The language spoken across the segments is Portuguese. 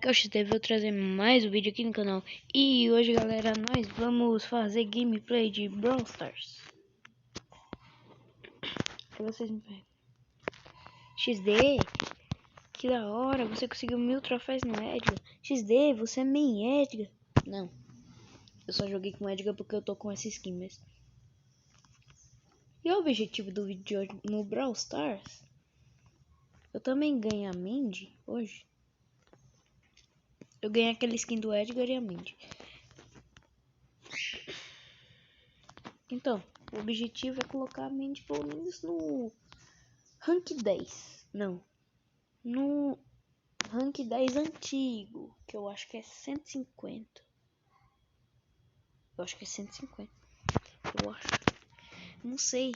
Que eu vou trazer mais um vídeo aqui no canal. E hoje, galera, nós vamos fazer gameplay de Brawl Stars. Que vocês me perguntam. XD, que da hora, você conseguiu 1000 troféus no Edgar. XD, você é main Edgar. Não, eu só joguei com Edgar porque eu tô com essa skin mesmo. E o objetivo do vídeo de hoje no Brawl Stars? Eu também ganhei a Mandy hoje. Eu ganhei aquele skin do Edgar e a Mandy. Então, o objetivo é colocar a Mandy pelo menos no rank 10. Não. No rank 10 antigo, que eu acho que é 150. Eu acho que é 150. Eu acho. Não sei.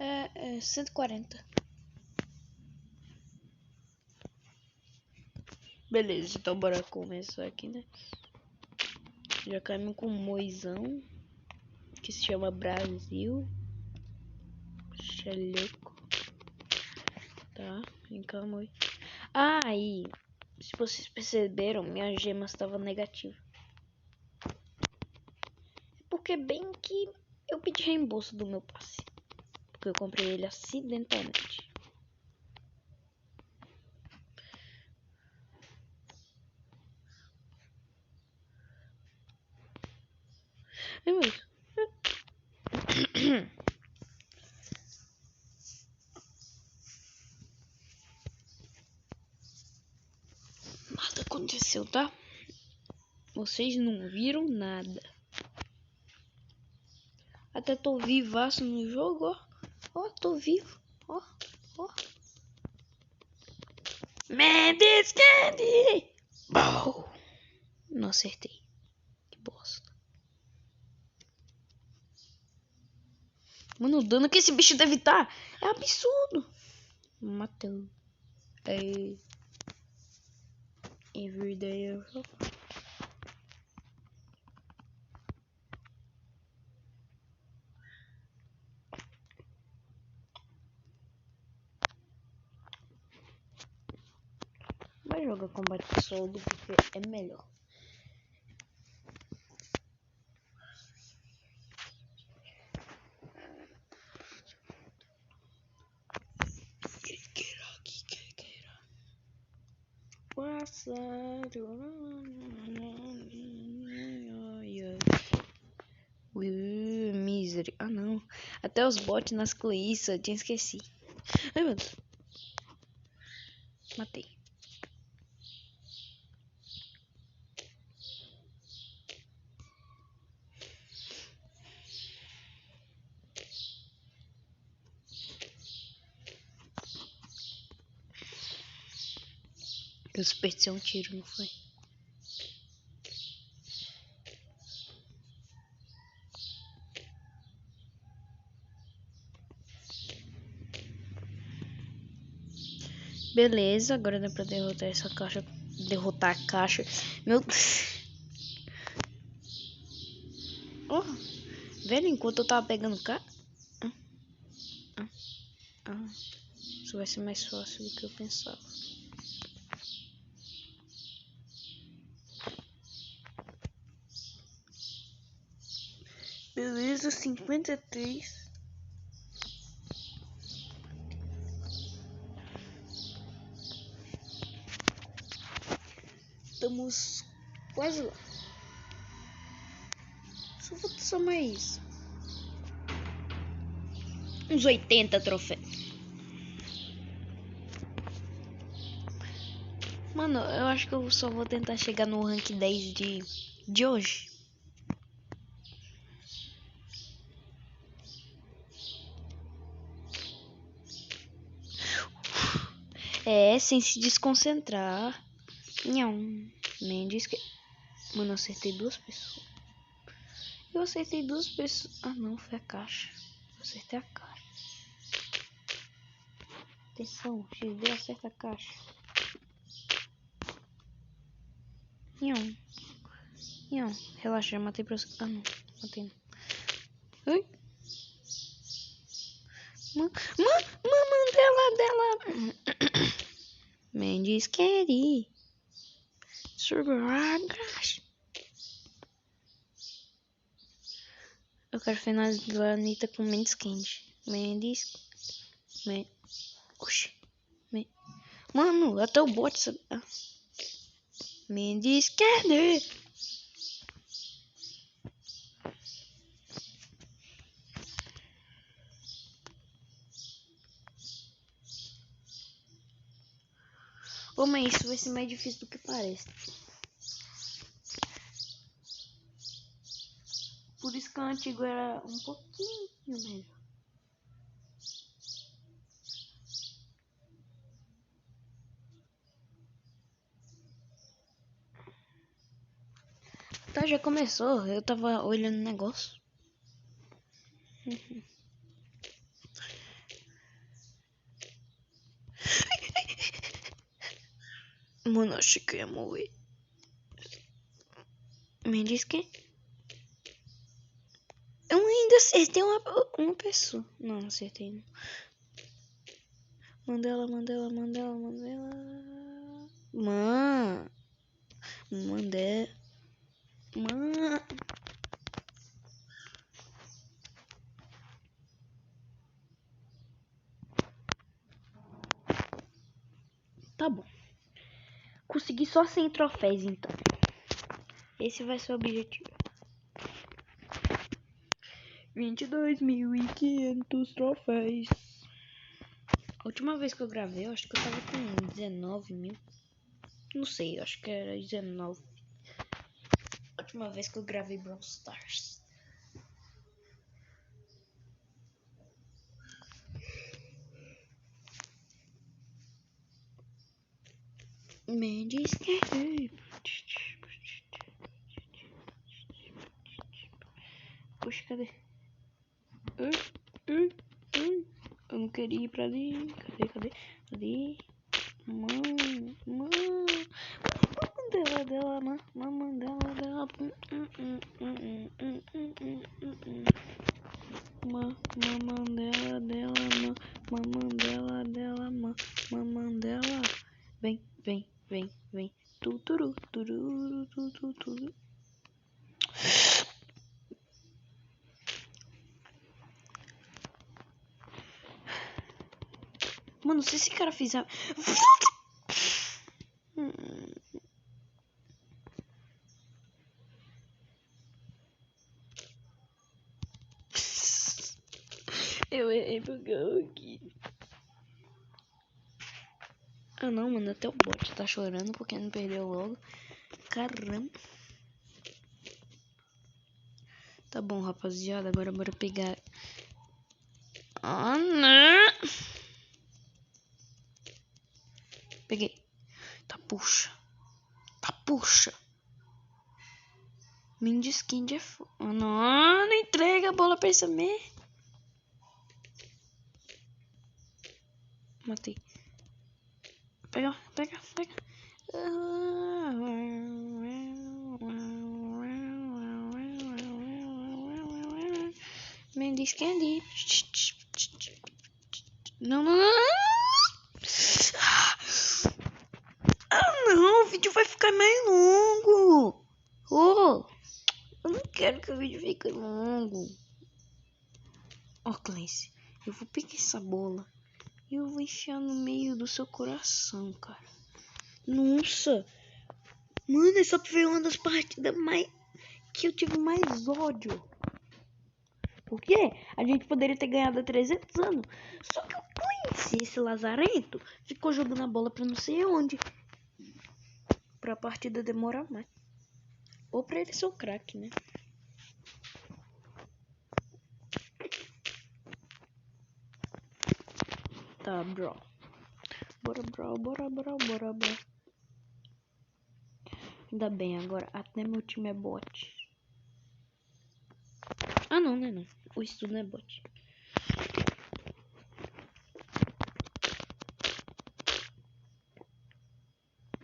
É 140. Beleza, então bora começar aqui, né? Já caímos com um moizão que se chama Brasil. Xeleco. Tá, encamou. Aí, se vocês perceberam, minha gema estava negativa. Porque bem que eu pedi reembolso do meu passe. Porque eu comprei ele acidentalmente. É mesmo. Nada aconteceu, tá? Vocês não viram nada. Até tô vivaço no jogo, ó. Ó, tô vivo. Ó, ó. Mendes Candy! Bow. Não acertei. Que bosta. Mano, o dano que esse bicho deve estar é absurdo. Matou. É. Everyday. Vai jogar combate solo porque é melhor. Misery. Ah, não. Até os bots nas coisas, eu tinha esqueci. Ai, meu Deus. Matei. Eu desperdiçei um tiro, não foi? Beleza, agora dá pra derrotar essa caixa. Derrotar a caixa. Meu Deus. Oh, velho, enquanto eu tava pegando cá. Isso vai ser mais fácil do que eu pensava. Beleza, 53. Estamos quase lá. Só falta só mais uns 80 troféus. Mano, eu acho que eu só vou tentar chegar no rank 10 de hoje. É, sem se desconcentrar. Não, Mendes que... Mano, eu acertei 2 pessoas. Eu acertei 2 pessoas. Ah, não, foi a caixa. Eu acertei a caixa. Atenção, XD acerta a caixa. Não. Relaxa, já matei pra... Ah, não. Matei não. Oi? Mamãe dela. Mendes Candy. Surbragas. Eu quero finalizar a Anitta com Mendes Candy. Oxi. Mano, até o bot sabe. Mendes Candy. Ô, mas isso vai ser mais difícil do que parece. Por isso que o antigo era um pouquinho melhor. Tá, já começou. Eu tava olhando o negócio. Mano, achei que eu ia morrer. Me diz que eu ainda acertei uma pessoa. Não, acertei não. Mandela. Mandela. Tá bom. Consegui só 100 troféus, então. Esse vai ser o objetivo. 22.500 troféus. A última vez que eu gravei, eu acho que eu tava com 19 mil. Não sei, eu acho que era 19. A última vez que eu gravei Brawl Stars. Mendes que... Puxa, cadê? Eu não queria ir pra ali. Cadê? Mãe. Dela. Mamãe dela. Mamãe dela. Vem. Tuturu. Mano, se esse cara fizer... Eu errei pro gol aqui. Ah não, mano, até o bot tá chorando porque não perdeu logo. Caramba. Tá bom, rapaziada, agora bora pegar... Ah, não. Peguei. Tá, puxa. Mendes Candy é foda. Não entrega a bola pra essa merda. Matei. Pega. Mendes Candy. Não. Ah, não, o vídeo vai ficar mais longo. Oh, eu não quero que o vídeo fique longo. Ó, Clancy, eu vou pegar essa bola e eu vou enfiar no meio do seu coração, cara. Nossa, mano, essa foi uma das partidas que eu tive mais ódio. Por quê? A gente poderia ter ganhado há 300 anos. Só que o Clancy, esse lazarento, ficou jogando a bola pra não sei onde. Pra partida demorar mais. Ou pra ele ser o craque, né? Tá, bro. Bora. Ainda bem, agora até meu time é bot. Ah, não, né? Não. O estudo não é bot.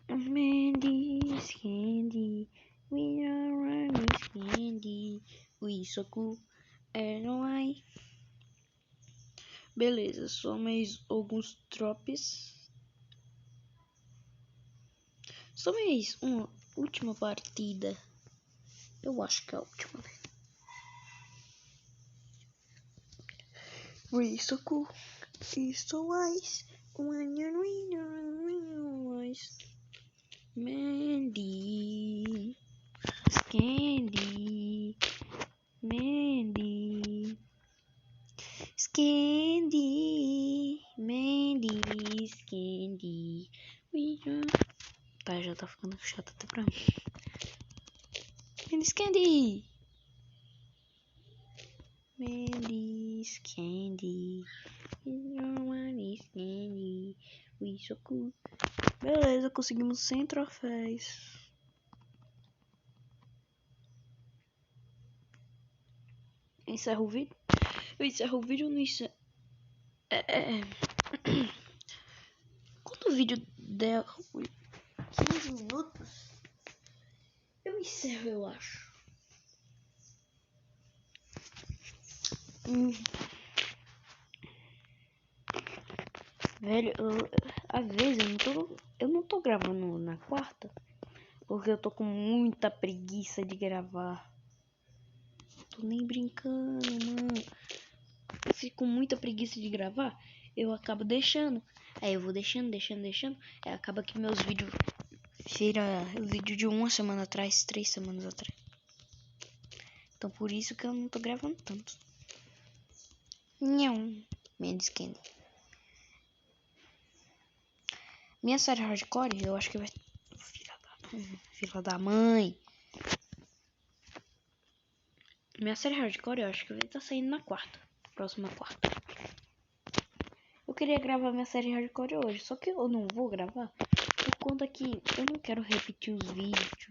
Mendes Candy. We are Mendes Candy. We Soku. Não vai. Beleza, só mais alguns drops. Só mais uma última partida. Eu acho que é a última, né? Isso mais. Mandy. Scandy. Mandy. Scandy. Mandy. Scandy. Tá, já tá ficando chato até pra mim. Mandy Scandy. Mandy Scandy. Candy. Beleza, conseguimos 100 troféus. Encerra o vídeo? Eu encerro o vídeo no encerro. Quando o vídeo der 15 minutos, eu encerro, eu acho. Velho, às vezes eu não tô gravando na quarta, porque eu tô com muita preguiça de gravar. Tô nem brincando, mano. Eu fico com muita preguiça de gravar, eu acabo deixando. Aí eu vou deixando. Aí acaba que meus vídeos vira vídeo de uma semana atrás, 3 semanas atrás. Então por isso que eu não tô gravando tanto. Não, minha Candy. Minha série hardcore, eu acho que vai. Filha da mãe. Minha série hardcore, eu acho que vai estar saindo na quarta. Próxima quarta. Eu queria gravar minha série hardcore hoje, só que eu não vou gravar por conta que eu não quero repetir os vídeos.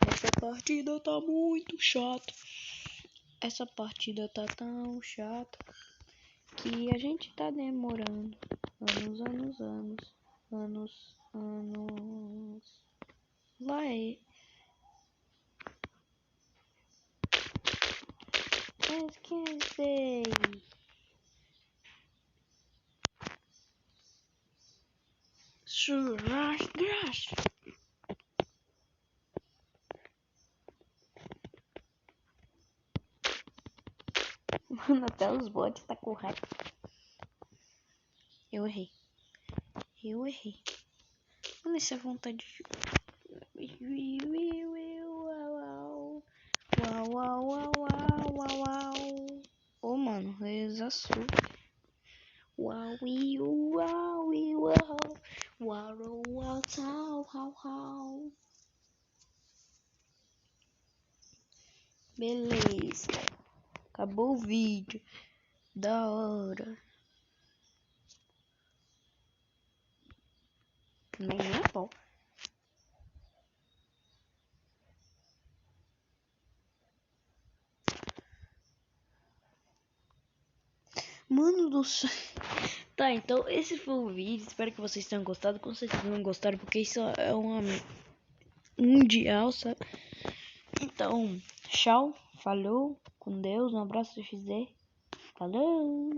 Essa partida tá muito chata. Essa partida tá tão chata que a gente tá demorando anos. Lá é. Mas quem sei? Grass. Mano, até os bots tá com raiva. Eu errei. Mano, essa vontade de... Ô, mano, eles assustam. Beleza. Acabou o vídeo. Da hora. Nem é bom. Mano do céu. Tá, então esse foi o vídeo. Espero que vocês tenham gostado. Com certeza não gostaram, porque isso é uma mundial, sabe? Então, tchau. Falou. Com Deus. Um abraço, XD. Falou.